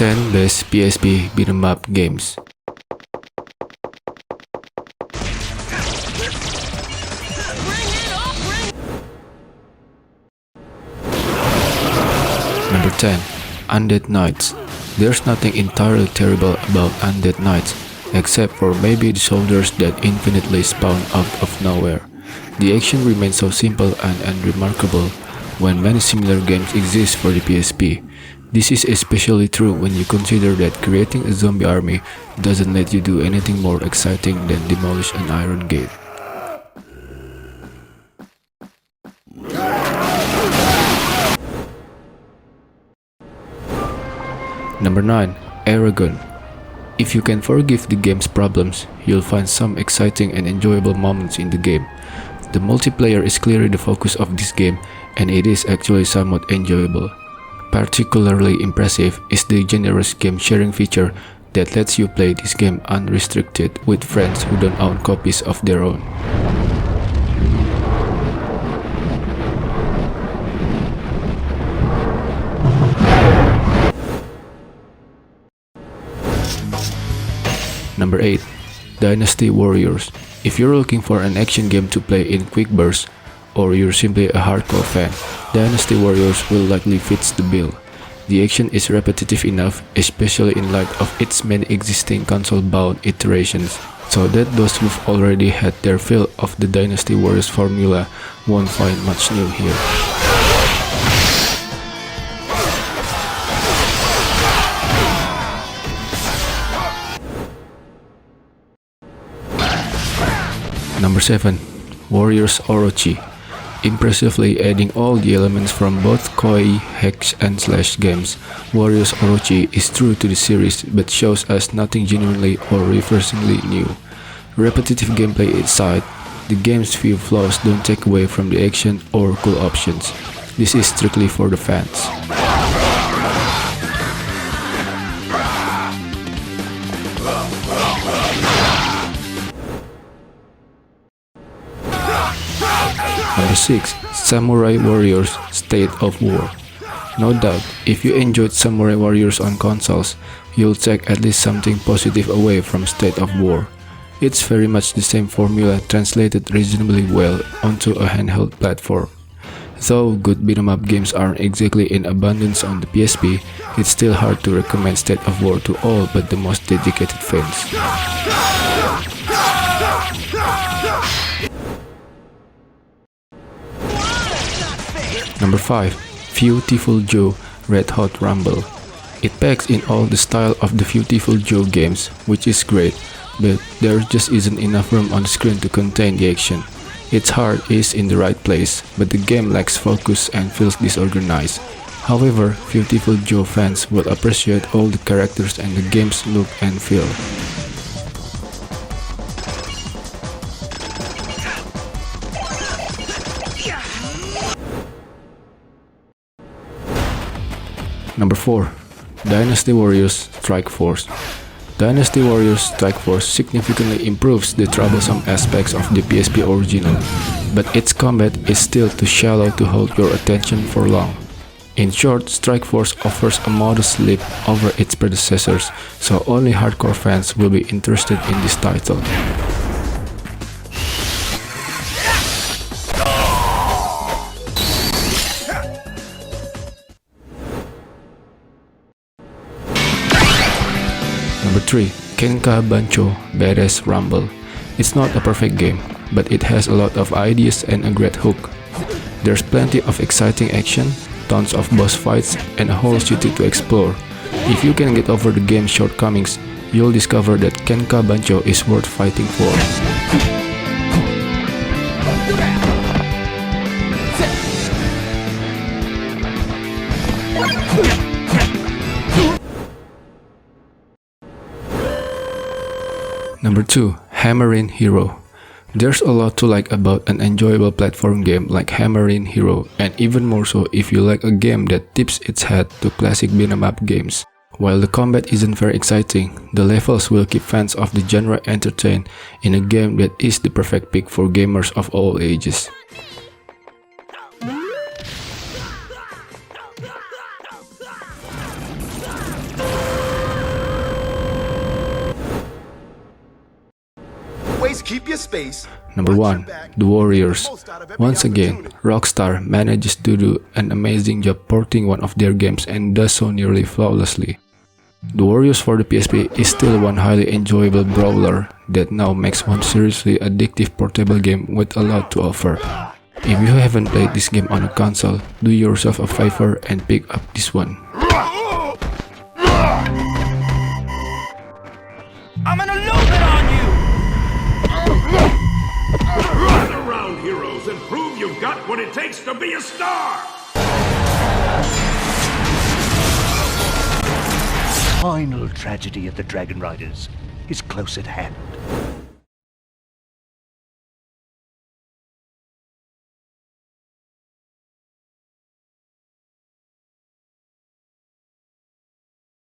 10 Best PSP Beat'em Up Games. Number 10. Undead Knights. There's nothing entirely terrible about Undead Knights, except for maybe the soldiers that infinitely spawn out of nowhere. The action remains so simple and unremarkable when many similar games exist for the PSP. This is especially true when you consider that creating a zombie army doesn't let you do anything more exciting than demolish an iron gate. Number 9. Eragon. If you can forgive the game's problems, you'll find some exciting and enjoyable moments in the game. The multiplayer is clearly the focus of this game, and it is actually somewhat enjoyable. Particularly impressive is the generous game sharing feature that lets you play this game unrestricted with friends who don't own copies of their own. Number 8. Dynasty Warriors. If you're looking for an action game to play in quick bursts, or you're simply a hardcore fan, Dynasty Warriors will likely fit the bill. The action is repetitive enough, especially in light of its many existing console-bound iterations, so that those who've already had their fill of the Dynasty Warriors formula won't find much new here. Number 7. Warriors Orochi. Impressively adding all the elements from both Koi, Hex and Slash games, Warriors Orochi is true to the series but shows us nothing genuinely or refreshingly new. Repetitive gameplay aside, the game's few flaws don't take away from the action or cool options. This is strictly for the fans. Number 6. Samurai Warriors State of War. No doubt, if you enjoyed Samurai Warriors on consoles, you'll take at least something positive away from State of War. It's very much the same formula translated reasonably well onto a handheld platform. Though good beat 'em up games aren't exactly in abundance on the PSP, it's still hard to recommend State of War to all but the most dedicated fans. Number 5. Viewtiful Joe Red Hot Rumble. It packs in all the style of the Viewtiful Joe games, which is great, but there just isn't enough room on the screen to contain the action. Its heart is in the right place, but the game lacks focus and feels disorganized. However, Viewtiful Joe fans will appreciate all the characters and the game's look and feel. Number 4. Dynasty Warriors Strikeforce. Dynasty Warriors Strikeforce significantly improves the troublesome aspects of the PSP original, but its combat is still too shallow to hold your attention for long. In short, Strikeforce offers a modest leap over its predecessors, so only hardcore fans will be interested in this title. Number 3. Kenka Bancho Badass Rumble. It's not a perfect game, but it has a lot of ideas and a great hook. There's plenty of exciting action, tons of boss fights, and a whole city to explore. If you can get over the game's shortcomings, you'll discover that Kenka Bancho is worth fighting for. Number 2. Hammerin Hero. There's a lot to like about an enjoyable platform game like Hammerin Hero, and even more so if you like a game that tips its hat to classic beat-em up games. While the combat isn't very exciting, the levels will keep fans of the genre entertained in a game that is the perfect pick for gamers of all ages. Always keep your space. Number 1. The Warriors. Once again, Rockstar manages to do an amazing job porting one of their games and does so nearly flawlessly. The Warriors for the PSP is still one highly enjoyable brawler that now makes one seriously addictive portable game with a lot to offer. If you haven't played this game on a console, do yourself a favor and pick up this one. I'm gonna load it on you! Run around, heroes, and prove you've got what it takes to be a star! Final tragedy of the Dragon Riders is close at hand.